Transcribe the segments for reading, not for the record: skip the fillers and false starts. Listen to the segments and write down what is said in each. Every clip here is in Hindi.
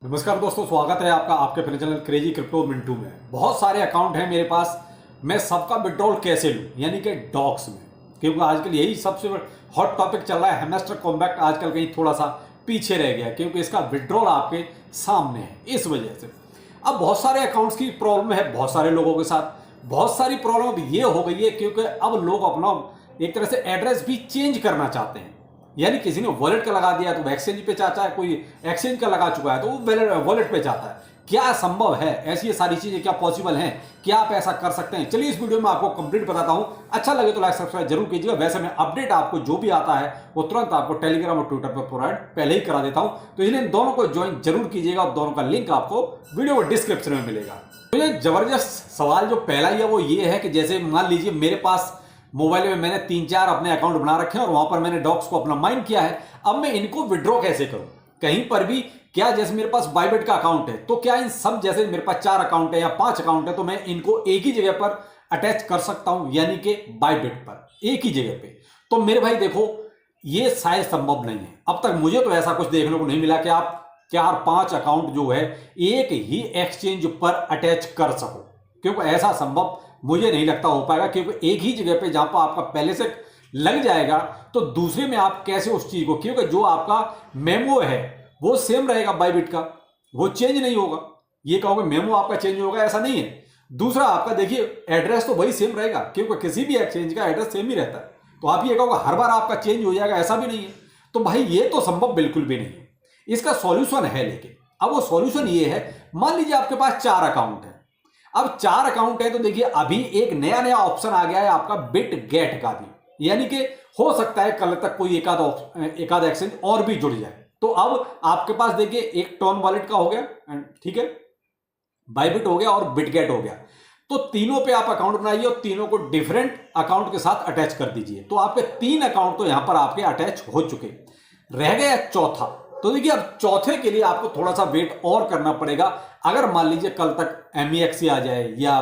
नमस्कार दोस्तों, स्वागत है आपका आपके अपने चैनल क्रेजी क्रिप्टो मिंटू में। बहुत सारे अकाउंट हैं मेरे पास, मैं सबका विड्रॉल कैसे लूं, यानी कि डॉक्स में, क्योंकि आजकल यही सबसे हॉट टॉपिक चल रहा है। हैमस्टर कॉम्पैक्ट आजकल कहीं थोड़ा सा पीछे रह गया क्योंकि इसका विड्रॉल आपके सामने है। इस वजह से अब बहुत सारे अकाउंट्स की प्रॉब्लम है, बहुत सारे लोगों के साथ बहुत सारी प्रॉब्लम अब ये हो गई है क्योंकि अब लोग अपना एक तरह से एड्रेस भी चेंज करना चाहते हैं। यानी किसी ने वॉलेट का लगा दिया तो वो एक्सचेंज पे चाहता है, कोई एक्सचेंज का लगा चुका है तो वो वॉलेट पे चाहता है। क्या संभव है, ऐसी ये सारी चीजें क्या पॉसिबल हैं, क्या आप ऐसा कर सकते हैं? चलिए इस वीडियो में आपको कंप्लीट बताता हूं। अच्छा लगे तो लाइक सब्सक्राइब जरूर कीजिएगा। वैसे मैं अपडेट आपको जो भी आता है वो तुरंत आपको टेलीग्राम और ट्विटर पर प्रोवाइड पहले ही करा देता हूं, तो इसलिए इन दोनों को ज्वाइन जरूर कीजिएगा और दोनों का लिंक आपको वीडियो को डिस्क्रिप्शन में मिलेगा। तो ये जबरदस्त सवाल जो पहला ही है वो ये है कि जैसे मान लीजिए मेरे पास मोबाइल में मैंने 3-4 अपने अकाउंट बना रखे हैं और वहां पर मैंने डॉक्स को अपना माइन किया है। अब मैं इनको विड्रॉ कैसे करूं कहीं पर भी? क्या जैसे मेरे पास बाइबिट का अकाउंट है तो क्या इन सब, जैसे मेरे पास 4 अकाउंट है या 5 अकाउंट है, तो मैं इनको एक ही जगह पर अटैच कर सकता हूं, यानी कि बाइबिट पर एक ही जगह पे? तो मेरे भाई देखो, ये शायद संभव नहीं है। अब तक मुझे तो ऐसा कुछ देखने को नहीं मिला कि आप 4-5 अकाउंट जो है एक ही एक्सचेंज पर अटैच कर सको, क्योंकि ऐसा संभव मुझे नहीं लगता हो पाएगा। क्योंकि एक ही जगह पे जहां पर आपका पहले से लग जाएगा तो दूसरे में आप कैसे उस चीज को, क्योंकि जो आपका मेमो है वो सेम रहेगा बाइबिट का, वो चेंज नहीं होगा। ये कहोगे मेमो आपका चेंज होगा, ऐसा नहीं है। दूसरा आपका देखिए एड्रेस तो वही सेम रहेगा, क्योंकि किसी भी एक्सचेंज का एड्रेस सेम ही रहता है। तो आप ये कहोगे हर बार आपका चेंज हो जाएगा, ऐसा भी नहीं है। तो भाई ये तो संभव बिल्कुल भी नहीं है। इसका सॉल्यूशन है, लेकिन अब वो सॉल्यूशन ये है, मान लीजिए आपके पास 4 अकाउंट है। अब 4 अकाउंट है तो देखिए अभी एक नया नया ऑप्शन आ गया है आपका बिट गेट का भी, यानी कि हो सकता है कल तक कोई एकाध एक्सचेंज और भी जुड़ जाए। तो अब आपके पास देखिए एक टोन वॉलेट का हो गया, ठीक है, बाइबिट हो गया और बिटगेट हो गया। तो तीनों पे आप अकाउंट बनाइए और तीनों को डिफरेंट अकाउंट के साथ अटैच कर दीजिए। तो आपके 3 अकाउंट तो यहां पर आपके अटैच हो चुके, रह गया चौथा। तो देखिए अब चौथे के लिए आपको थोड़ा सा वेट और करना पड़ेगा। अगर मान लीजिए कल तक MEXC आ जाए या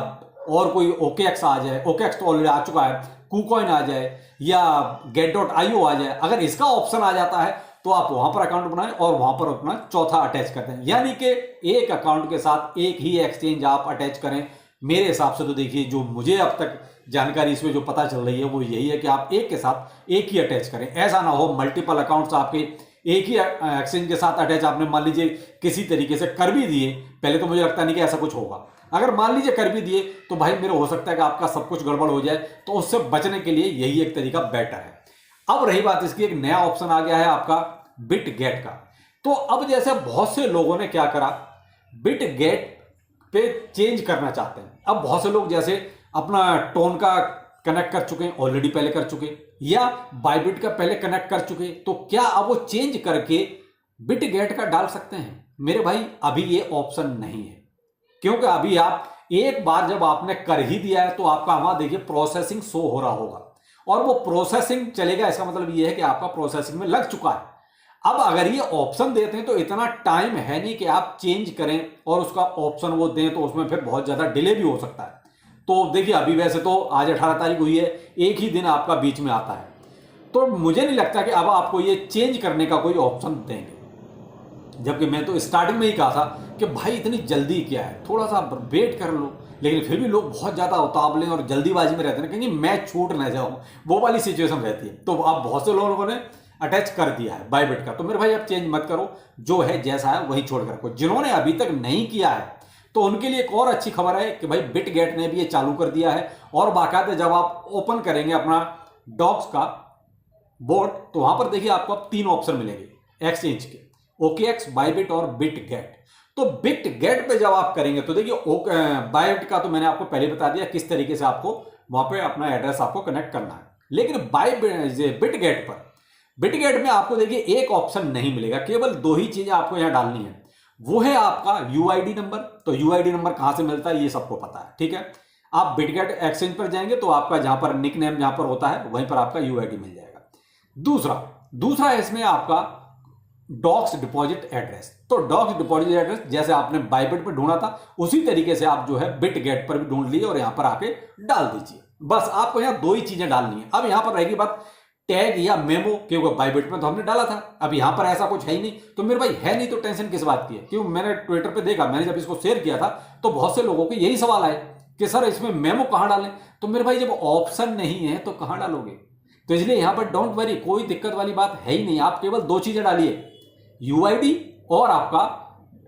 और कोई OKX आ जाए, OKX तो ऑलरेडी आ चुका है, KuCoin आ जाए या get.io आ जाए, अगर इसका ऑप्शन आ जाता है तो आप वहां पर अकाउंट बनाएं और वहां पर अपना चौथा अटैच करते हैं, यानी कि एक अकाउंट के साथ एक ही एक्सचेंज आप अटैच करें। मेरे हिसाब से तो देखिए जो मुझे अब तक जानकारी इसमें जो पता चल रही है वो यही है कि आप एक के साथ एक ही अटैच करें। ऐसा ना हो मल्टीपल अकाउंट्स आपके एक ही एक्सचेंज के साथ अटैच आपने मान लीजिए किसी तरीके से कर भी दिए। पहले तो मुझे लगता नहीं कि ऐसा कुछ होगा, अगर मान लीजिए कर भी दिए तो भाई मेरा हो सकता है कि आपका सब कुछ गड़बड़ हो जाए। तो उससे बचने के लिए यही एक तरीका बेटर है। अब रही बात इसकी, एक नया ऑप्शन आ गया है आपका बिट गेट का। तो अब जैसे बहुत से लोगों ने क्या करा, बिट गेट पे चेंज करना चाहते हैं। अब बहुत से लोग जैसे अपना टोन का कनेक्ट कर चुके हैं, ऑलरेडी पहले कर चुके, या बाइबिट का पहले कनेक्ट कर चुके, तो क्या अब वो चेंज करके बिट गेट का डाल सकते हैं? मेरे भाई अभी ये ऑप्शन नहीं है, क्योंकि अभी आप एक बार जब आपने कर ही दिया है तो आपका वहां देखिए प्रोसेसिंग शो हो रहा होगा और वो प्रोसेसिंग चलेगा। इसका मतलब ये है कि आपका प्रोसेसिंग में लग चुका है। अब अगर ये ऑप्शन देते हैं तो इतना टाइम है नहीं कि आप चेंज करें और उसका ऑप्शन वो दें, तो उसमें फिर बहुत ज्यादा डिले भी हो सकता है। तो देखिए अभी वैसे तो आज 18 तारीख हुई है, एक ही दिन आपका बीच में आता है, तो मुझे नहीं लगता कि अब आपको ये चेंज करने का कोई ऑप्शन देंगे। जबकि मैं तो स्टार्टिंग में ही कहा था कि भाई इतनी जल्दी क्या है, थोड़ा सा वेट कर लो। लेकिन फिर भी लोग बहुत ज़्यादा उतावले और जल्दीबाजी में रहते हैं, क्योंकि मैं छूट ना जाऊँ, वो वाली सिचुएशन रहती है। तो अब बहुत से लोगों ने अटैच कर दिया है बाइबिट का, तो मेरे भाई अब चेंज मत करो, जो है जैसा है वही छोड़ कर रखो। जिन्होंने अभी तक नहीं किया है तो उनके लिए एक और अच्छी खबर है कि भाई बिट गेट ने भी ये चालू कर दिया है। और बाकायदा जब आप ओपन करेंगे अपना डॉक्स का बोर्ड तो वहां पर देखिए आपको अब 3 ऑप्शन मिलेंगे एक्सचेंज के, OKX, बाइबिट और बिट गेट। तो बिट गेट पे जब आप करेंगे तो देखिए बाइबिट का तो मैंने आपको पहले बता दिया किस तरीके से आपको वहां पे अपना एड्रेस आपको कनेक्ट करना है। लेकिन बिट गेट पर, बिट गेट में आपको देखिए एक ऑप्शन नहीं मिलेगा, केवल 2 ही चीजें आपको यहां डालनी है। वो है आपका UID नंबर। तो UID नंबर कहां से मिलता है ये सबको पता है, ठीक है। आप बिटगेट एक्सचेंज पर जाएंगे तो आपका जहां पर निक नेम जहां पर होता है वहीं पर आपका UID मिल जाएगा। दूसरा है इसमें आपका डॉक्स डिपॉजिट एड्रेस। तो डॉक्स डिपॉजिट एड्रेस जैसे आपने बाइबिट पर ढूंढा था उसी तरीके से आप जो है बिट गेट पर भी ढूंढ लीजिए और यहां पर आके डाल दीजिए। बस आपको यहां 2 ही चीजें डालनी है। अब यहां पर रहेगी बात टैग या मेमो, क्योंकि बाइबिट में तो हमने डाला था। अब यहां पर ऐसा कुछ है ही नहीं, तो मेरे भाई है नहीं तो टेंशन किस बात की है। क्यों, मैंने ट्विटर पे देखा, मैंने जब इसको शेयर किया था तो बहुत से लोगों के यही सवाल आए कि सर इसमें मेमो कहां डालें। तो मेरे भाई जब ऑप्शन नहीं है तो कहां डालोगे। तो इसलिए यहां पर डोंट वरी, कोई दिक्कत वाली बात है ही नहीं। आप केवल दो चीजें डालिए, यूआईडी और आपका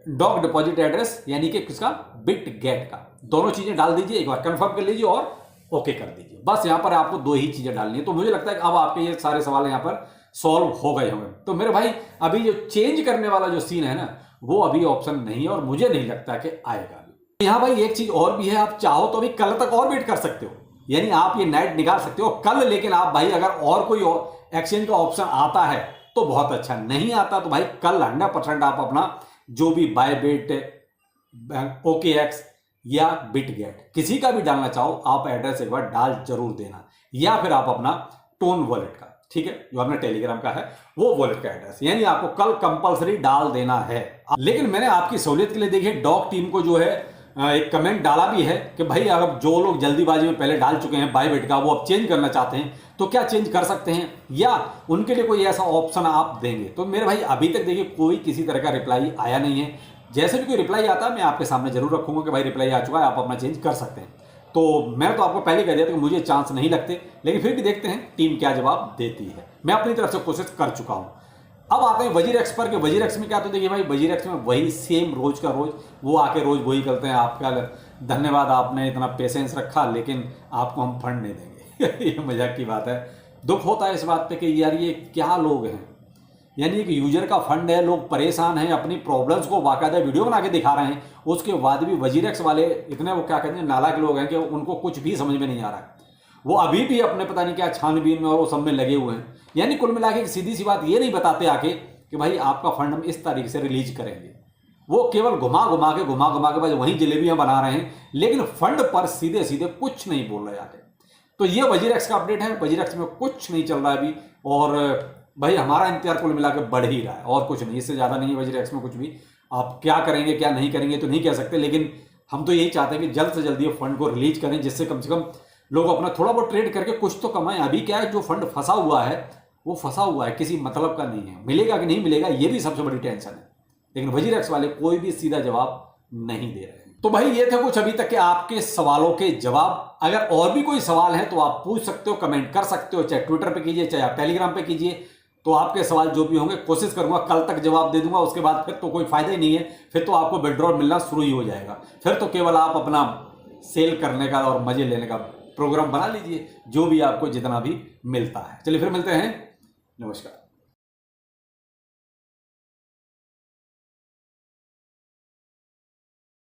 डॉक डिपॉजिट एड्रेस, यानी कि किसका, बिट गेट का। दोनों चीजें डाल दीजिए, एक बार कंफर्म कर लीजिए और ओके कर दीजिए। बस यहां पर आपको दो ही चीजें डालनी है। तो मुझे लगता है कि अब आपके ये सारे सवाल यहां पर सॉल्व हो गए होंगे। तो मेरे भाई अभी जो चेंज करने वाला जो सीन है ना, वो अभी ऑप्शन नहीं है और मुझे नहीं लगता कि आएगा अभी। यहां भाई एक चीज और भी है, आप चाहो तो अभी कल तक और वेट कर सकते हो, यानी आप ये नाइट निकाल सकते हो कल। लेकिन आप भाई अगर और कोई एक्सचेंज का ऑप्शन आता है तो बहुत अच्छा, नहीं आता तो भाई कल 100% आप अपना जो भी बायबिट, OKX या बिटगेट किसी का भी डालना चाहो, आप एड्रेस एक बार डाल जरूर देना, या फिर आप अपना टोन वॉलेट का, ठीक है, जो अपना टेलीग्राम का है वो वॉलेट का एड्रेस, यानी आपको कल कंपलसरी डाल देना है। लेकिन मैंने आपकी सहूलियत के लिए देखिए डॉक टीम को जो है एक कमेंट डाला भी है कि भाई अगर जो लोग जल्दीबाजी में पहले डाल चुके हैं बायबिट का, वो अब चेंज करना चाहते हैं तो क्या चेंज कर सकते हैं, या उनके लिए कोई ऐसा ऑप्शन आप देंगे। तो मेरे भाई अभी तक देखिए कोई किसी तरह का रिप्लाई आया नहीं है। जैसे भी कोई रिप्लाई आता है मैं आपके सामने जरूर रखूंगा कि भाई रिप्लाई आ चुका है, आप अपना चेंज कर सकते हैं। तो मैं तो आपको पहले कह दिया था कि मुझे चांस नहीं लगते, लेकिन फिर भी देखते हैं टीम क्या जवाब देती है। मैं अपनी तरफ से कोशिश कर चुका हूं। अब आते हैं वजीरेक्स पर, कि वजीरेक्स में क्या, तो देखिए भाई वजीरेक्स में वही सेम रोज का रोज वो आके रोज वही करते हैं। आपका धन्यवाद, आपने इतना पेशेंस रखा, लेकिन आपको हम फंड नहीं देंगे। ये मजाक की बात है। दुख होता है इस बात पे कि यार ये क्या लोग हैं, यानी एक यूजर का फंड है, लोग परेशान हैं, अपनी प्रॉब्लम्स को बाकायदा वीडियो बना के दिखा रहे हैं, उसके बाद भी वजीरेक्स वाले इतने वो क्या कहते हैं नालायक लोग हैं कि उनको कुछ भी समझ में नहीं आ रहा है। वो अभी भी अपने पता नहीं क्या छानबीन में और वो सब में लगे हुए हैं। यानी कुल मिला के सीधी सी बात ये नहीं बताते आके कि भाई आपका फंड हम इस तरीके से रिलीज करेंगे। वो केवल घुमा घुमा के बस वहीं जलेबियां बना रहे हैं, लेकिन फंड पर सीधे सीधे कुछ नहीं बोल रहे आके। तो ये वजीरेक्स का अपडेट है। वजीरेक्स में कुछ नहीं चल रहा है अभी, और भाई हमारा इंतजार कुल मिला के बढ़ ही रहा है और कुछ नहीं, इससे ज़्यादा नहीं है वजीरेक्स में कुछ भी। आप क्या करेंगे क्या नहीं करेंगे तो नहीं कह सकते, लेकिन हम तो यही चाहते हैं कि जल्द से जल्द ये फंड को रिलीज करें, जिससे कम से कम लोग अपना थोड़ा बहुत ट्रेड करके कुछ तो कमाएं। अभी क्या है, जो फंड फंसा हुआ है वो फंसा हुआ है, किसी मतलब का नहीं है। मिलेगा कि नहीं मिलेगा ये भी सबसे बड़ी टेंशन है, लेकिन वजीरेक्स वाले कोई भी सीधा जवाब नहीं दे रहे हैं। तो भाई ये थे कुछ अभी तक के आपके सवालों के जवाब। अगर और भी कोई सवाल है तो आप पूछ सकते हो, कमेंट कर सकते हो, चाहे ट्विटर पे कीजिए चाहे आप टेलीग्राम पे कीजिए। तो आपके सवाल जो भी होंगे कोशिश करूंगा कल तक जवाब दे दूंगा। उसके बाद फिर तो कोई फायदा ही नहीं है, फिर तो आपको विड्रॉल मिलना शुरू ही हो जाएगा। फिर तो केवल आप अपना सेल करने का और मजे लेने का प्रोग्राम बना लीजिए, जो भी आपको जितना भी मिलता है। चलिए फिर मिलते हैं, नमस्कार।